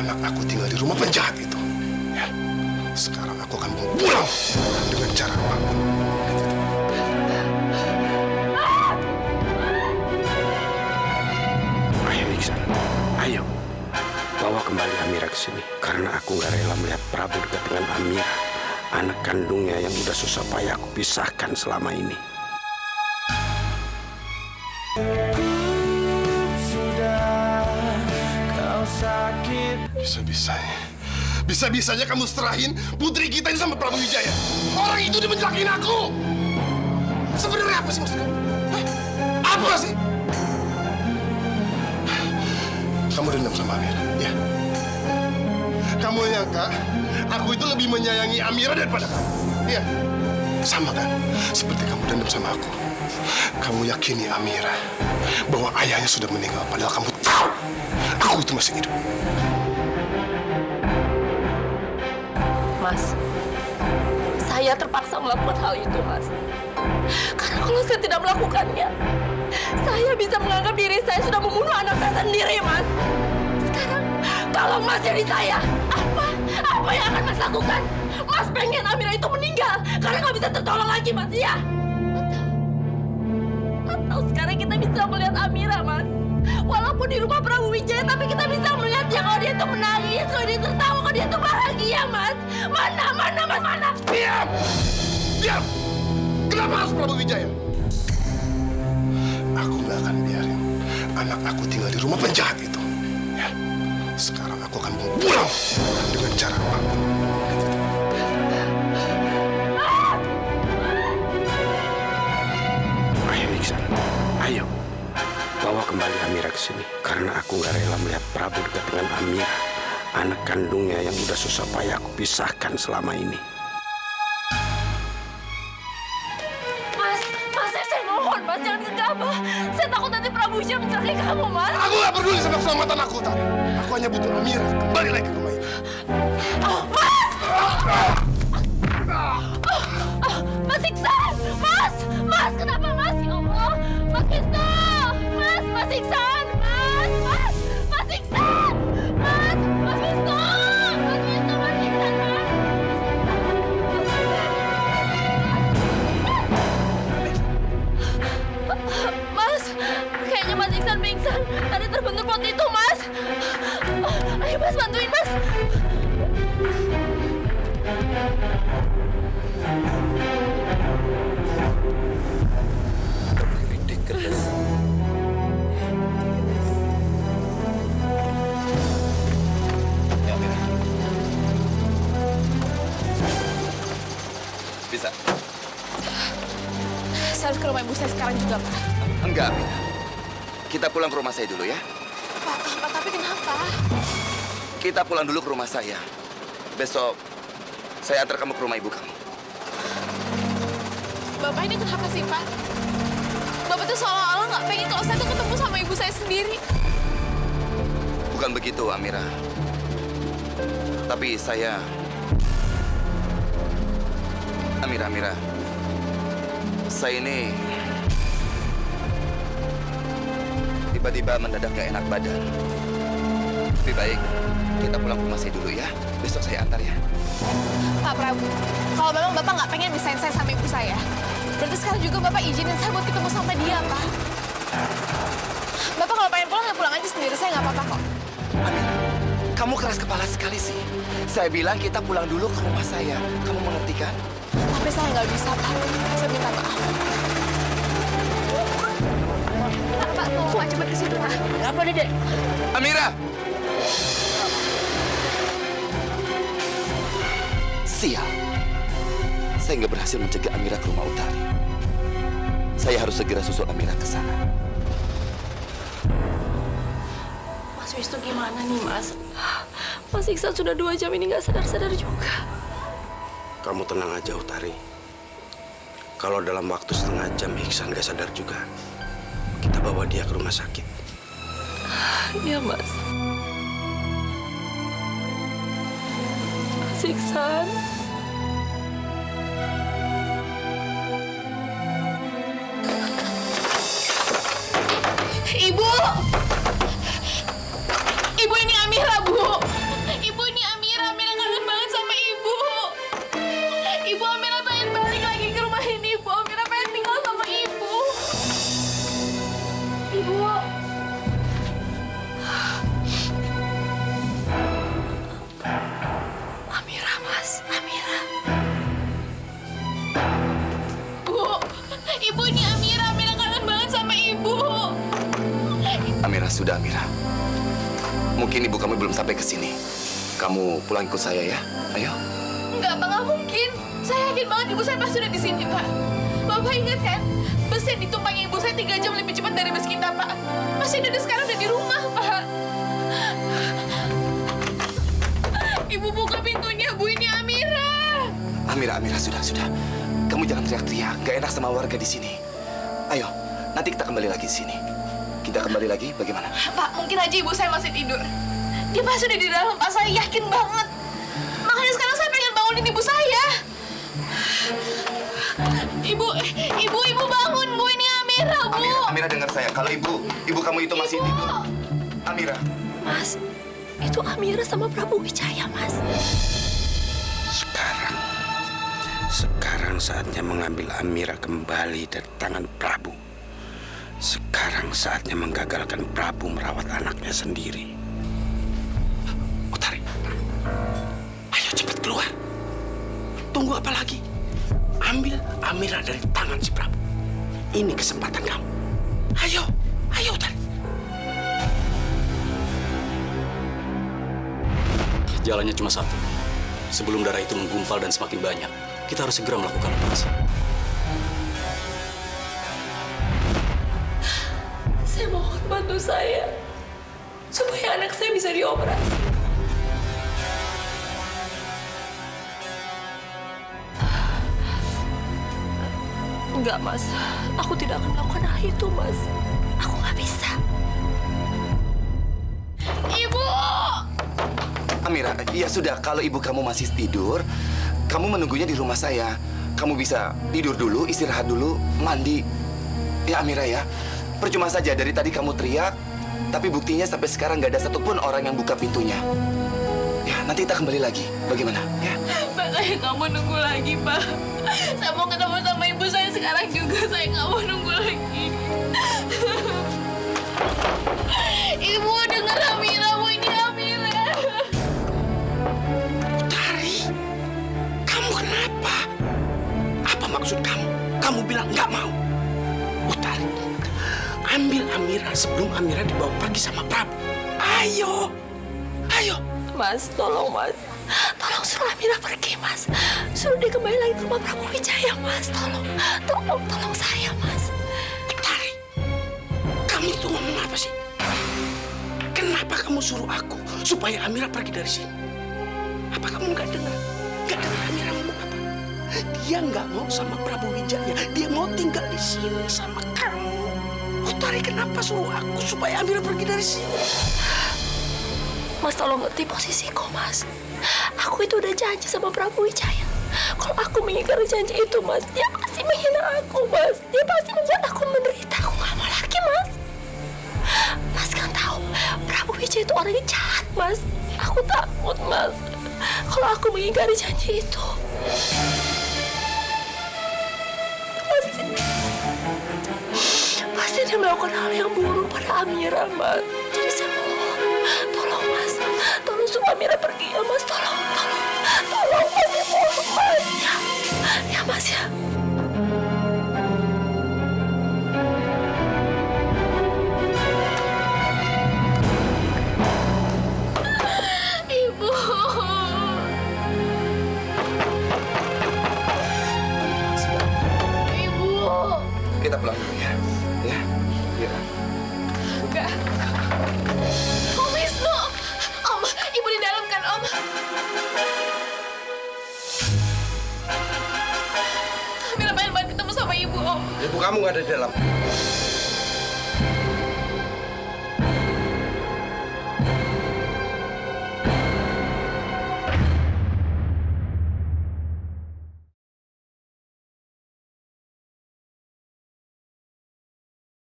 anak aku tinggal di rumah penjahat itu. Ya, sekarang aku akan bawa pulang dengan cara apapun. Ayo Iksan, ayo. Bawa kembali Amira ke sini. Karena aku gak rela melihat Prabu dekat dengan Amira, anak kandungnya yang udah susah payah aku pisahkan selama ini. Bisa-bisanya kamu serahin putri kita ini sama Prabu Wijaya. Orang itu dia mencelakain aku. Sebenarnya apa sih maksud kamu? Hah? Apa sih? Kamu dendam sama Amira, ya? Kamu nyangka aku itu lebih menyayangi Amira daripada kamu? Iya. Sama kan? Seperti kamu dendam sama aku. Kamu yakini Amira bahwa ayahnya sudah meninggal, padahal kamu tahu aku itu masih hidup. Mas, saya terpaksa melakukan hal itu, Mas. Karena kalau saya tidak melakukannya, saya bisa menganggap diri saya sudah membunuh anak saya sendiri, Mas. Sekarang, kalau Mas jadi saya, apa yang akan Mas lakukan? Mas pengen Amira itu meninggal karena nggak bisa tertolong lagi, Mas, ya? Atau sekarang kita bisa melihat Amira, Mas. Walaupun di rumah Prabu Wijaya, tapi kita bisa melihatnya kalau dia itu menangis, kalau dia tertawa, kalau dia itu bahagia, Mas. Mana, Mas, mana? Diam! Diam! Kenapa harus Prabu Wijaya? Aku nggak akan biarin anak aku tinggal di rumah penjahat itu. Ya, sekarang aku akan bawa pulang dengan cara apapun. Ayo Iksan, ayo. Bawa kembali Amira ke sini. Karena aku gak rela melihat Prabu dekat dengan Amira, anak kandungnya yang udah susah payah aku pisahkan selama ini. Mas, saya mohon, Mas, jangan gegabah. Saya takut nanti Prabu Wijaya mencelakai kamu, Mas. Aku nggak peduli sama keselamatan aku, Tari. Aku hanya butuh Amira kembali lagi ke rumah ini. Mas! Mas Iksan! Mas, kenapa, Mas? Ya Allah! Mas Wisnu! Mas Iksan! Mas Iksan! Mas Wisnu! Mas Iksan, Mas! Kayaknya Mas Iksan pingsan. Tadi terbentur pot itu, Mas. Ayo, Mas, bantuin, Mas. Bisa? Saya harus ke rumah ibu saya sekarang juga, Pak. Enggak, Amira. Kita pulang ke rumah saya dulu ya. Pak, tapi kenapa? Kita pulang dulu ke rumah saya. Besok, saya antar kamu ke rumah ibu kamu. Bapak ini kenapa sih, Pak? Bapak tuh seolah-olah nggak pengen kalau saya tuh ketemu sama ibu saya sendiri. Bukan begitu, Amira. Tapi saya... Amira. Saya ini... tiba-tiba mendadak gak enak badan. Lebih baik kita pulang ke rumah saya dulu ya. Besok saya antar ya. Pak Prabu, kalau memang Bapak nggak pengen misahin saya sama ibu saya, berarti sekarang juga Bapak izinin saya buat ketemu sama dia, Pak. Bapak kalau pengen pulang, ya pulang aja sendiri. Saya nggak apa-apa kok. Amira, kamu keras kepala sekali sih. Saya bilang kita pulang dulu ke rumah saya. Kamu mengerti kan? Tapi saya nggak bisa, Pak. Saya minta maaf. Pak, tolong Pak, cepat ke situ, Pak. Apa, Dede? Amira! Sial. Saya nggak berhasil mencegah Amira ke rumah Utari. Saya harus segera susul Amira ke sana. Mas Wisnu gimana nih, Mas? Mas Iksan sudah 2 jam ini nggak sadar-sadar juga. Kamu tenang aja, Utari. Kalau dalam waktu setengah jam Iksan gak sadar juga, kita bawa dia ke rumah sakit. Iya, Mas. Mas Iksan. Ibu! Ibu, ini Amira, Bu. Sudah, Amira. Mungkin ibu kamu belum sampai ke sini. Kamu pulang ikut saya ya. Ayo. Enggak, Pak, nggak mungkin. Saya yakin banget ibu saya pasti udah di sini, Pak. Bapak ingat kan? Bus yang ditumpangi ibu saya 3 jam lebih cepat dari bus kita, Pak. Mas Edo sekarang udah di rumah, Pak. Ibu buka pintunya, Bu. Ini Amira. Amira, sudah. Kamu jangan teriak-teriak. Gak enak sama warga di sini. Ayo, nanti kita kembali lagi di sini. Kita kembali lagi, bagaimana? Pak, mungkin aja ibu saya masih tidur. Dia pasti udah di dalam, Pak. Saya yakin banget. Makanya sekarang saya pengen bangunin ibu saya. Ibu bangun, Bu. Ini Amira, Bu. Amira dengar saya. Kalau ibu kamu itu masih tidur. Amira. Mas, itu Amira sama Prabu Wijaya, Mas. Sekarang saatnya mengambil Amira kembali dari tangan Prabu. Sekarang saatnya menggagalkan Prabu merawat anaknya sendiri. Utari, ayo cepat keluar. Tunggu apa lagi? Ambil Amira dari tangan si Prabu. Ini kesempatan kamu. Ayo Utari. Jalannya cuma satu. Sebelum darah itu menggumpal dan semakin banyak, kita harus segera melakukan operasi. Saya mohon bantu saya supaya anak saya bisa dioperasi. Enggak, Mas. Aku tidak akan melakukan hal itu, Mas. Aku nggak bisa. Ibu! Amira, ya sudah. Kalau ibu kamu masih tidur, kamu menunggunya di rumah saya. Kamu bisa tidur dulu, istirahat dulu, mandi. Ya, Amira ya. Percuma saja dari tadi kamu teriak, tapi buktinya sampai sekarang nggak ada satupun orang yang buka pintunya. Ya, nanti kita kembali lagi. Bagaimana? Ya. Pak, saya nggak mau nunggu lagi, Pak. Saya mau ketemu sama ibu saya sekarang juga. Saya nggak mau nunggu lagi. Ibu, dengar Amira, Bu. Ini Amira. Utari, kamu kenapa? Apa maksud kamu? Kamu bilang nggak mau. Utari, ambil Amira sebelum Amira dibawa pergi sama Prabu. Ayo. Mas, tolong, Mas. Tolong suruh Amira pergi, Mas. Suruh dia kembali lagi ke rumah Prabu Wijaya, Mas. Tolong saya, Mas. Utari, kamu itu ngomong apa sih? Kenapa kamu suruh aku supaya Amira pergi dari sini? Apa kamu nggak dengar? Nggak dengar Amira ngomong apa? Dia nggak mau sama Prabu Wijaya. Dia mau tinggal di sini sama kamu. Utari, kenapa suruh aku supaya Amira pergi dari sini? Mas, tolong ngerti posisiku, Mas. Aku itu udah janji sama Prabu Wijaya. Kalau aku mengingkari janji itu, Mas, dia pasti menghina aku, Mas. Dia pasti membuat aku menderita. Aku nggak mau lagi, Mas. Mas kan tahu, Prabu Wijaya itu orang yang jahat, Mas. Aku takut, Mas. Kalau aku mengingkari janji itu, pasti dia melakukan hal yang buruk pada Amira, Mas. Jadi saya mohon, tolong, Mas. Tolong suruh Amira pergi ya, Mas. Tolong, Mas. Saya mohon, Mas. Ya, Mas ya. Ibu. Ibu. Kita pulang dulu ya. Ya. Enggak. Om Wisnu. Om, ibu di dalam kan, Om? Amira pengen banget ketemu sama ibu, Om. Ibu kamu nggak ada di dalam.